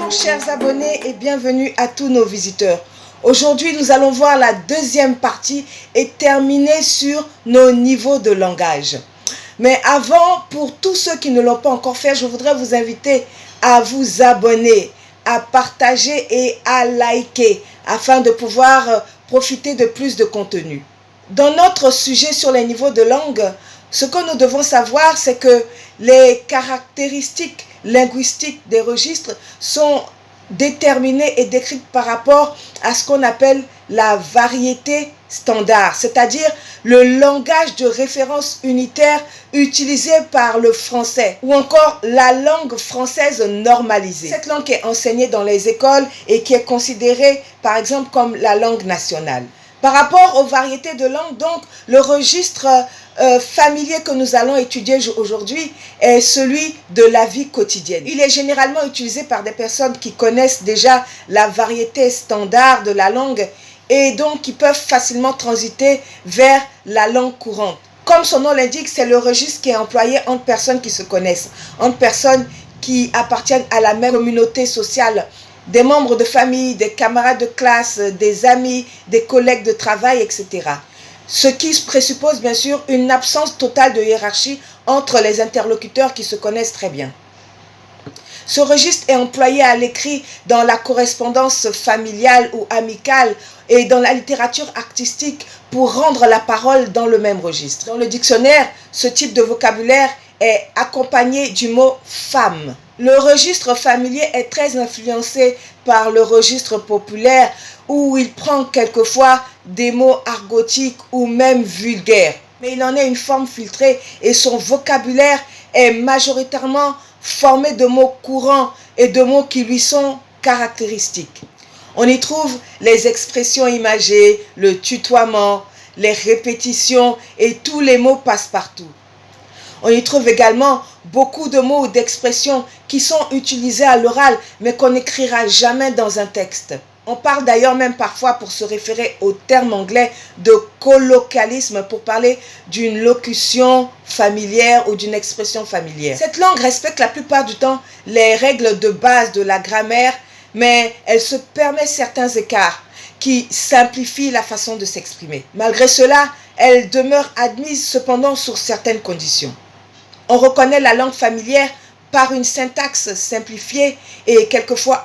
Bonjour chers abonnés et bienvenue à tous nos visiteurs. Aujourd'hui, nous allons voir la deuxième partie et terminer sur nos niveaux de langage. Mais avant, pour tous ceux qui ne l'ont pas encore fait, je voudrais vous inviter à vous abonner, à partager et à liker afin de pouvoir profiter de plus de contenu. Dans notre sujet sur les niveaux de langue, ce que nous devons savoir, c'est que les caractéristiques linguistiques des registres sont déterminées et décrites par rapport à ce qu'on appelle la variété standard, c'est-à-dire le langage de référence unitaire utilisé par le français ou encore la langue française normalisée. Cette langue qui est enseignée dans les écoles et qui est considérée par exemple comme la langue nationale. Par rapport aux variétés de langue, donc, le registre familier que nous allons étudier aujourd'hui est celui de la vie quotidienne. Il est généralement utilisé par des personnes qui connaissent déjà la variété standard de la langue et donc qui peuvent facilement transiter vers la langue courante. Comme son nom l'indique, c'est le registre qui est employé entre personnes qui se connaissent, entre personnes qui appartiennent à la même communauté sociale, des membres de famille, des camarades de classe, des amis, des collègues de travail, etc. Ce qui présuppose bien sûr une absence totale de hiérarchie entre les interlocuteurs qui se connaissent très bien. Ce registre est employé à l'écrit dans la correspondance familiale ou amicale et dans la littérature artistique pour rendre la parole dans le même registre. Dans le dictionnaire, ce type de vocabulaire est accompagné du mot « femme ». Le registre familier est très influencé par le registre populaire où il prend quelquefois des mots argotiques ou même vulgaires. Mais il en est une forme filtrée et son vocabulaire est majoritairement formé de mots courants et de mots qui lui sont caractéristiques. On y trouve les expressions imagées, le tutoiement, les répétitions et tous les mots passe-partout. On y trouve également beaucoup de mots ou d'expressions qui sont utilisés à l'oral, mais qu'on n'écrira jamais dans un texte. On parle d'ailleurs même parfois, pour se référer au terme anglais, de colloquialisme, pour parler d'une locution familière ou d'une expression familière. Cette langue respecte la plupart du temps les règles de base de la grammaire, mais elle se permet certains écarts qui simplifient la façon de s'exprimer. Malgré cela, elle demeure admise cependant sur certaines conditions. On reconnaît la langue familière par une syntaxe simplifiée et quelquefois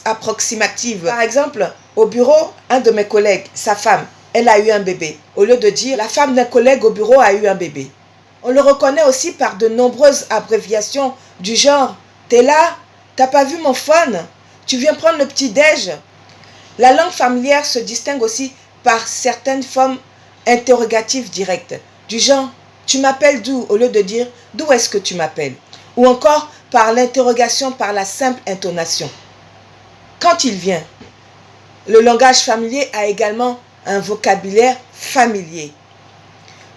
approximative. Par exemple, au bureau, un de mes collègues, sa femme, elle a eu un bébé. Au lieu de dire « la femme d'un collègue au bureau a eu un bébé ». On le reconnaît aussi par de nombreuses abréviations du genre « t'es là? T'as pas vu mon phone? Tu viens prendre le petit-déj ?» La langue familière se distingue aussi par certaines formes interrogatives directes, du genre « tu m'appelles d'où ?» au lieu de dire « d'où est-ce que tu m'appelles ?» ou encore par l'interrogation par la simple intonation. Quand il vient, le langage familier a également un vocabulaire familier,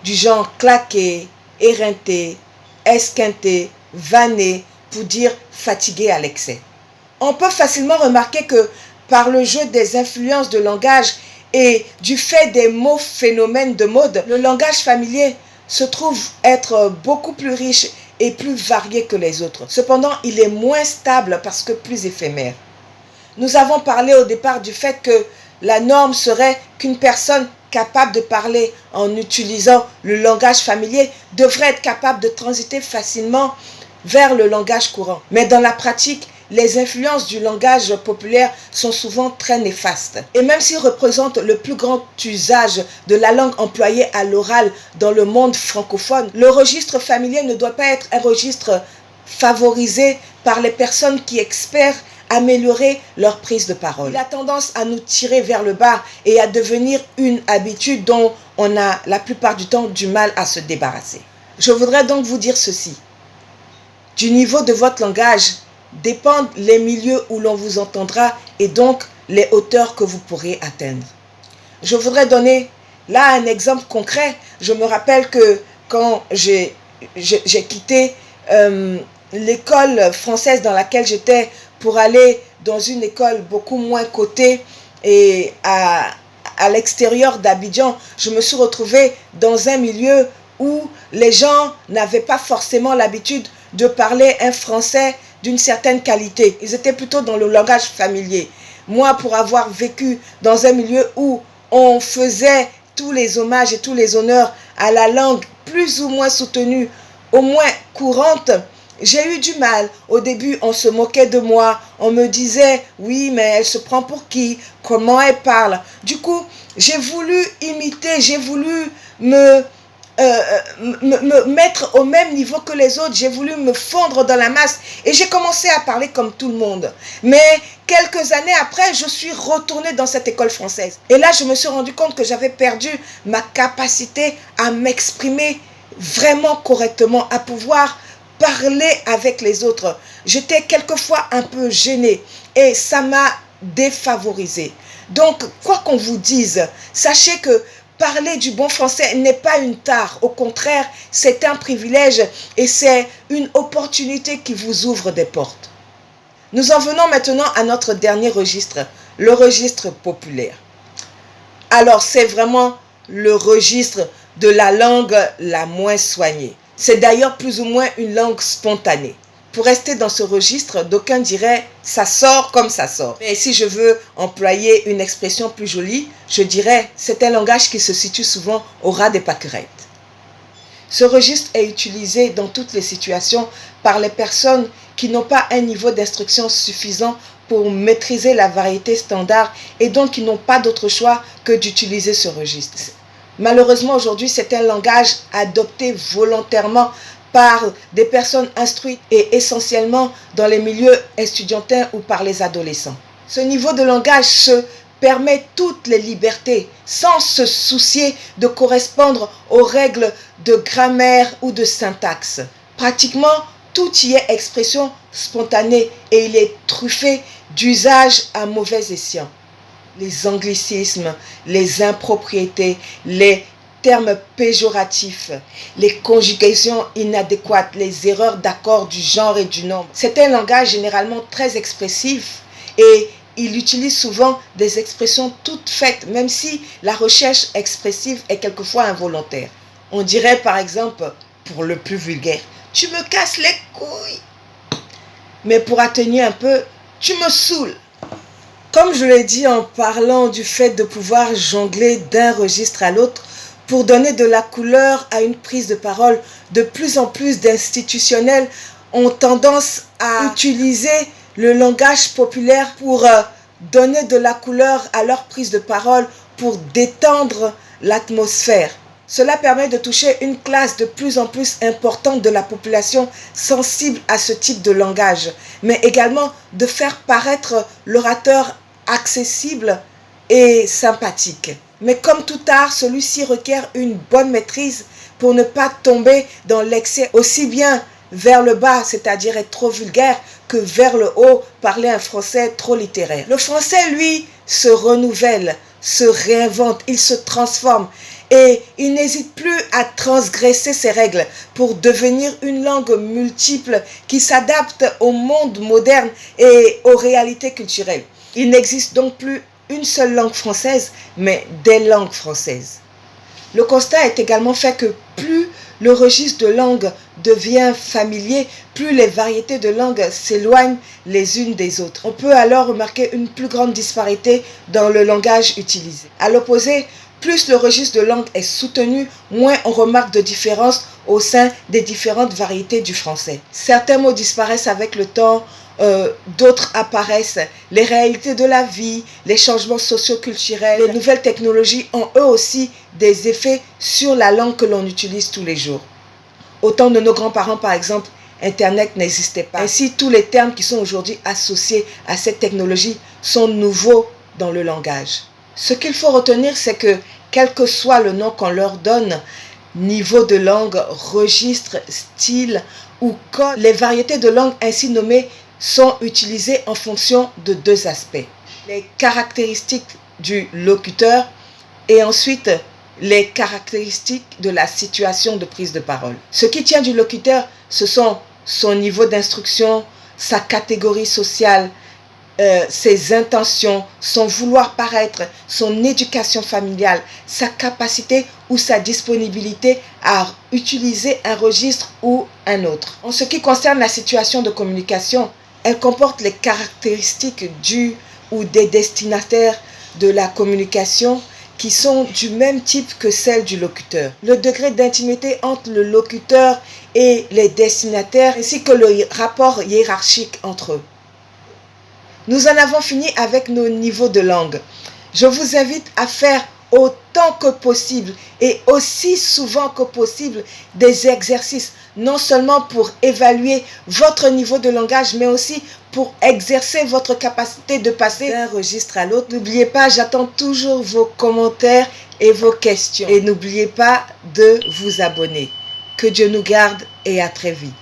du genre claquer, éreinter, esquinter, vanner, pour dire fatigué à l'excès. On peut facilement remarquer que par le jeu des influences de langage et du fait des mots phénomènes de mode, le langage familier se trouve être beaucoup plus riche et plus varié que les autres. Cependant, il est moins stable parce que plus éphémère. Nous avons parlé au départ du fait que la norme serait qu'une personne capable de parler en utilisant le langage familier devrait être capable de transiter facilement vers le langage courant. Mais dans la pratique, les influences du langage populaire sont souvent très néfastes. Et même s'il représente le plus grand usage de la langue employée à l'oral dans le monde francophone, le registre familier ne doit pas être un registre favorisé par les personnes qui espèrent améliorer leur prise de parole. Il a tendance à nous tirer vers le bas et à devenir une habitude dont on a la plupart du temps du mal à se débarrasser. Je voudrais donc vous dire ceci. Du niveau de votre langage dépendent les milieux où l'on vous entendra et donc les hauteurs que vous pourrez atteindre. Je voudrais donner là un exemple concret. Je me rappelle que quand j'ai quitté l'école française dans laquelle j'étais pour aller dans une école beaucoup moins cotée et à l'extérieur d'Abidjan, je me suis retrouvée dans un milieu où les gens n'avaient pas forcément l'habitude de parler un français d'une certaine qualité. Ils étaient plutôt dans le langage familier. Moi, pour avoir vécu dans un milieu où on faisait tous les hommages et tous les honneurs à la langue plus ou moins soutenue, au moins courante, j'ai eu du mal. Au début, on se moquait de moi. On me disait, oui, mais elle se prend pour qui? Comment elle parle? Du coup, j'ai voulu imiter, j'ai voulu me mettre au même niveau que les autres. J'ai voulu me fondre dans la masse et j'ai commencé à parler comme tout le monde. Mais quelques années après, je suis retournée dans cette école française. Et là, je me suis rendu compte que j'avais perdu ma capacité à m'exprimer vraiment correctement, à pouvoir parler avec les autres. J'étais quelquefois un peu gênée et ça m'a défavorisée. Donc, quoi qu'on vous dise, sachez que parler du bon français n'est pas une tare. Au contraire, c'est un privilège et c'est une opportunité qui vous ouvre des portes. Nous en venons maintenant à notre dernier registre, le registre populaire. Alors, c'est vraiment le registre de la langue la moins soignée. C'est d'ailleurs plus ou moins une langue spontanée. Pour rester dans ce registre, d'aucuns diraient « ça sort comme ça sort ». Mais si je veux employer une expression plus jolie, je dirais « c'est un langage qui se situe souvent au ras des pâquerettes ». Ce registre est utilisé dans toutes les situations par les personnes qui n'ont pas un niveau d'instruction suffisant pour maîtriser la variété standard et donc qui n'ont pas d'autre choix que d'utiliser ce registre. Malheureusement, aujourd'hui, c'est un langage adopté volontairement par des personnes instruites et essentiellement dans les milieux estudiantins ou par les adolescents. Ce niveau de langage se permet toutes les libertés sans se soucier de correspondre aux règles de grammaire ou de syntaxe. Pratiquement, tout y est expression spontanée et il est truffé d'usages à mauvais escient. Les anglicismes, les impropriétés, les termes péjoratifs, les conjugations inadéquates, les erreurs d'accord du genre et du nombre. C'est un langage généralement très expressif et il utilise souvent des expressions toutes faites, même si la recherche expressive est quelquefois involontaire. On dirait par exemple, pour le plus vulgaire, « tu me casses les couilles ». Mais pour atténuer un peu, « tu me saoules ». Comme je l'ai dit en parlant du fait de pouvoir jongler d'un registre à l'autre, pour donner de la couleur à une prise de parole, de plus en plus d'institutionnels ont tendance à utiliser le langage populaire pour donner de la couleur à leur prise de parole, pour détendre l'atmosphère. Cela permet de toucher une classe de plus en plus importante de la population sensible à ce type de langage, mais également de faire paraître l'orateur accessible et sympathique. Mais comme tout art, celui-ci requiert une bonne maîtrise pour ne pas tomber dans l'excès aussi bien vers le bas, c'est-à-dire être trop vulgaire, que vers le haut, parler un français trop littéraire. Le français, lui, se renouvelle, se réinvente, il se transforme et il n'hésite plus à transgresser ses règles pour devenir une langue multiple qui s'adapte au monde moderne et aux réalités culturelles. Il n'existe donc plus une seule langue française, mais des langues françaises. Le constat est également fait que plus le registre de langue devient familier, plus les variétés de langues s'éloignent les unes des autres. On peut alors remarquer une plus grande disparité dans le langage utilisé. À l'opposé, plus le registre de langue est soutenu, moins on remarque de différences au sein des différentes variétés du français. Certains mots disparaissent avec le temps, d'autres apparaissent. Les réalités de la vie, les changements socio-culturels, les nouvelles technologies ont eux aussi des effets sur la langue que l'on utilise tous les jours. Au temps de nos grands-parents, par exemple, Internet n'existait pas. Ainsi, tous les termes qui sont aujourd'hui associés à cette technologie sont nouveaux dans le langage. Ce qu'il faut retenir, c'est que, quel que soit le nom qu'on leur donne, niveau de langue, registre, style ou code, les variétés de langue ainsi nommées sont utilisées en fonction de deux aspects. Les caractéristiques du locuteur et ensuite les caractéristiques de la situation de prise de parole. Ce qui tient du locuteur, ce sont son niveau d'instruction, sa catégorie sociale, ses intentions, son vouloir paraître, son éducation familiale, sa capacité ou sa disponibilité à utiliser un registre ou un autre. En ce qui concerne la situation de communication, elle comporte les caractéristiques du ou des destinataires de la communication qui sont du même type que celle du locuteur. Le degré d'intimité entre le locuteur et les destinataires ainsi que le rapport hiérarchique entre eux. Nous en avons fini avec nos niveaux de langue. Je vous invite à faire autant que possible et aussi souvent que possible des exercices, non seulement pour évaluer votre niveau de langage, mais aussi pour exercer votre capacité de passer d'un registre à l'autre. N'oubliez pas, j'attends toujours vos commentaires et vos questions. Et n'oubliez pas de vous abonner. Que Dieu nous garde et à très vite.